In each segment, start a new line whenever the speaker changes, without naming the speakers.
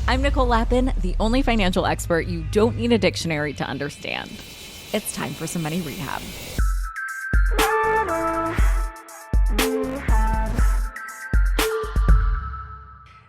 I'm Nicole Lappin, the only financial expert you don't need a dictionary to understand. It's time for some money rehab.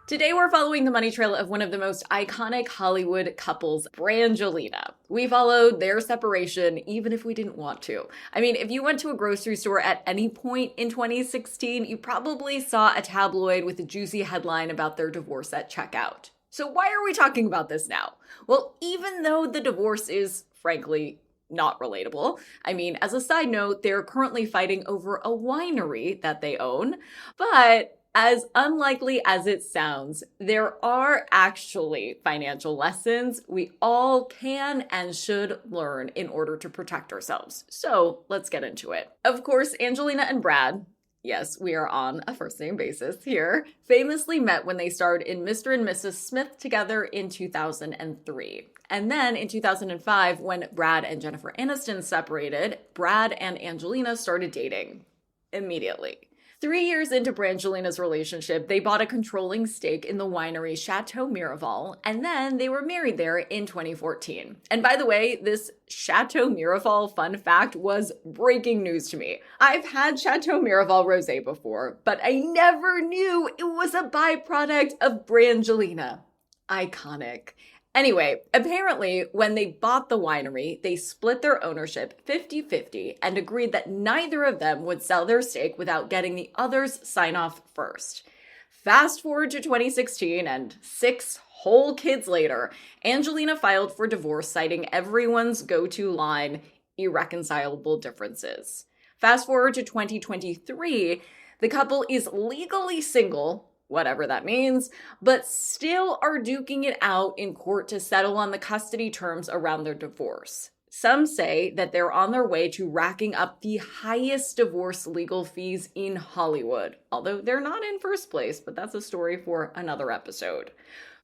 Today, we're following the money trail of one of the most iconic Hollywood couples, Brangelina. We followed their separation even if we didn't want to. I mean, if you went to a grocery store at any point in 2016, you probably saw a tabloid with a juicy headline about their divorce at checkout. So why are we talking about this now? Well, even though the divorce is, frankly, not relatable. I mean, as a side note, they're currently fighting over a winery that they own, but as unlikely as it sounds, there are actually financial lessons we all can and should learn in order to protect ourselves. So let's get into it. Of course, Angelina and Brad, yes, we are on a first-name basis here, famously met when they starred in Mr. and Mrs. Smith together in 2003. And then in 2005, when Brad and Jennifer Aniston separated, Brad and Angelina started dating immediately. 3 years into Brangelina's relationship, they bought a controlling stake in the winery Chateau Miraval, and then they were married there in 2014. And by the way, this Chateau Miraval fun fact was breaking news to me. I've had Chateau Miraval rosé before, but I never knew it was a byproduct of Brangelina. Iconic. Anyway, apparently, when they bought the winery, they split their ownership 50-50 and agreed that neither of them would sell their stake without getting the other's sign-off first. Fast forward to 2016, and 6 whole kids later, Angelina filed for divorce, citing everyone's go-to line, irreconcilable differences. Fast forward to 2023, the couple is legally single, whatever that means, but still are duking it out in court to settle on the custody terms around their divorce. Some say that they're on their way to racking up the highest divorce legal fees in Hollywood, although they're not in first place, but that's a story for another episode.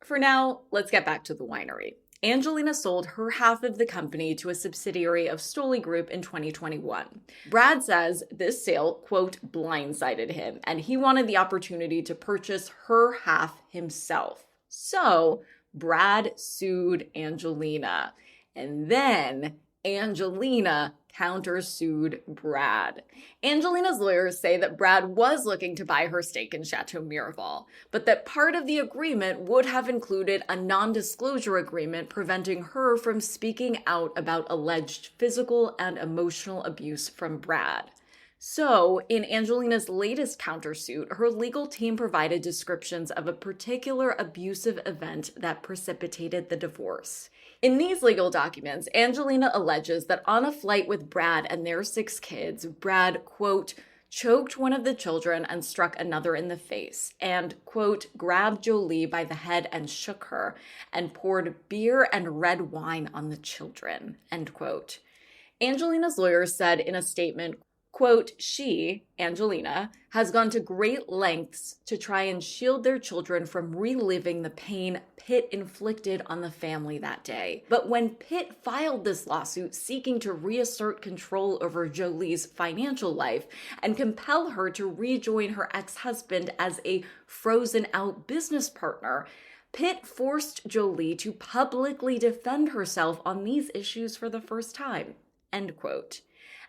For now, let's get back to the winery. Angelina sold her half of the company to a subsidiary of Jolie Group in 2021. Brad says this sale, quote, blindsided him, and he wanted the opportunity to purchase her half himself. So Brad sued Angelina, and then Angelina countersued Brad. Angelina's lawyers say that Brad was looking to buy her stake in Chateau Miraval, but that part of the agreement would have included a non-disclosure agreement preventing her from speaking out about alleged physical and emotional abuse from Brad. So, in Angelina's latest countersuit, her legal team provided descriptions of a particular abusive event that precipitated the divorce. In these legal documents, Angelina alleges that on a flight with Brad and their 6 kids, Brad, quote, choked one of the children and struck another in the face, and, quote, grabbed Jolie by the head and shook her, and poured beer and red wine on the children, end quote. Angelina's lawyers said in a statement, quote, she, Angelina, has gone to great lengths to try and shield their children from reliving the pain Pitt inflicted on the family that day. But when Pitt filed this lawsuit seeking to reassert control over Jolie's financial life and compel her to rejoin her ex-husband as a frozen-out business partner, Pitt forced Jolie to publicly defend herself on these issues for the first time, end quote.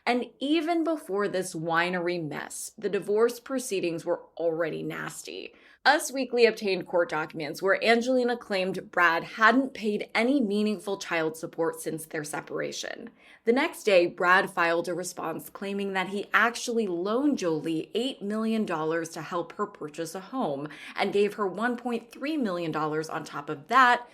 And even before this winery mess, the divorce proceedings were already nasty. Us Weekly obtained court documents where Angelina claimed Brad hadn't paid any meaningful child support since their separation. The next day, Brad filed a response claiming that he actually loaned Jolie $8 million to help her purchase a home and gave her $1.3 million on top of that,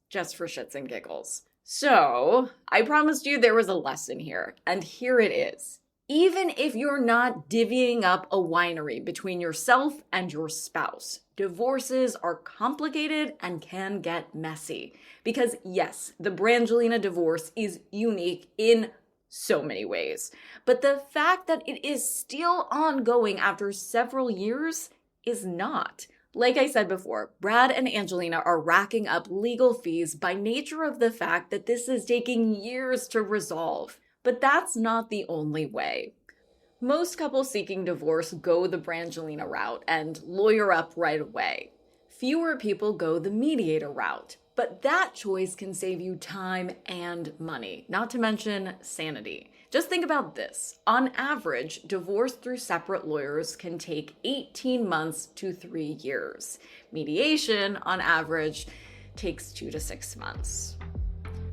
just for shits and giggles. So, I promised you there was a lesson here, and here it is. Even if you're not divvying up a winery between yourself and your spouse, divorces are complicated and can get messy. Because yes, the Brangelina divorce is unique in so many ways. But the fact that it is still ongoing after several years is not. Like I said before, Brad and Angelina are racking up legal fees by nature of the fact that this is taking years to resolve. But that's not the only way. Most couples seeking divorce go the Brangelina route and lawyer up right away. fewer people go the mediator route. But that choice can save you time and money, not to mention sanity. Just think about this. On average, divorce through separate lawyers can take 18 months to 3 years. Mediation, on average, takes 2 to 6 months.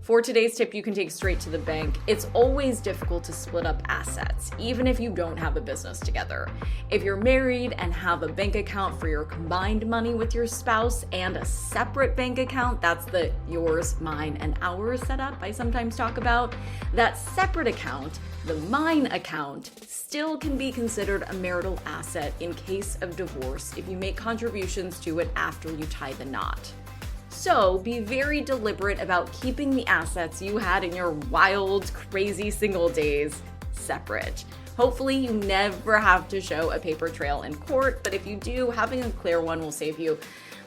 For today's tip you can take straight to the bank, it's always difficult to split up assets, even if you don't have a business together. If you're married and have a bank account for your combined money with your spouse and a separate bank account, that's the yours, mine, and ours setup I sometimes talk about, that separate account, the mine account, still can be considered a marital asset in case of divorce if you make contributions to it after you tie the knot. So be very deliberate about keeping the assets you had in your wild, crazy single days separate. Hopefully you never have to show a paper trail in court, but if you do, having a clear one will save you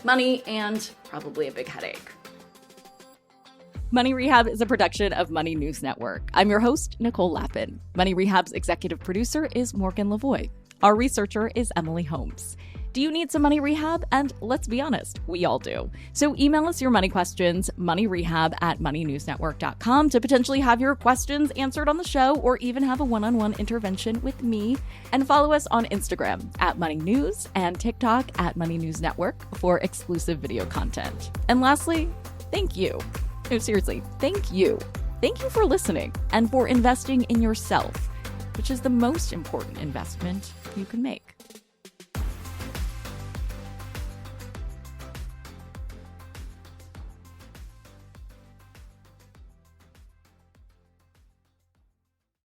money and probably a big headache. Money Rehab is a production of Money News Network. I'm your host, Nicole Lappin. Money Rehab's executive producer is Morgan Lavoie. Our researcher is Emily Holmes. Do you need some money rehab? And let's be honest, we all do. So email us your money questions, moneyrehab@moneynewsnetwork.com, to potentially have your questions answered on the show or even have a one-on-one intervention with me. And follow us on Instagram @moneynews and TikTok @moneynewsnetwork for exclusive video content. And lastly, thank you. No, seriously, thank you. Thank you for listening and for investing in yourself, which is the most important investment you can make.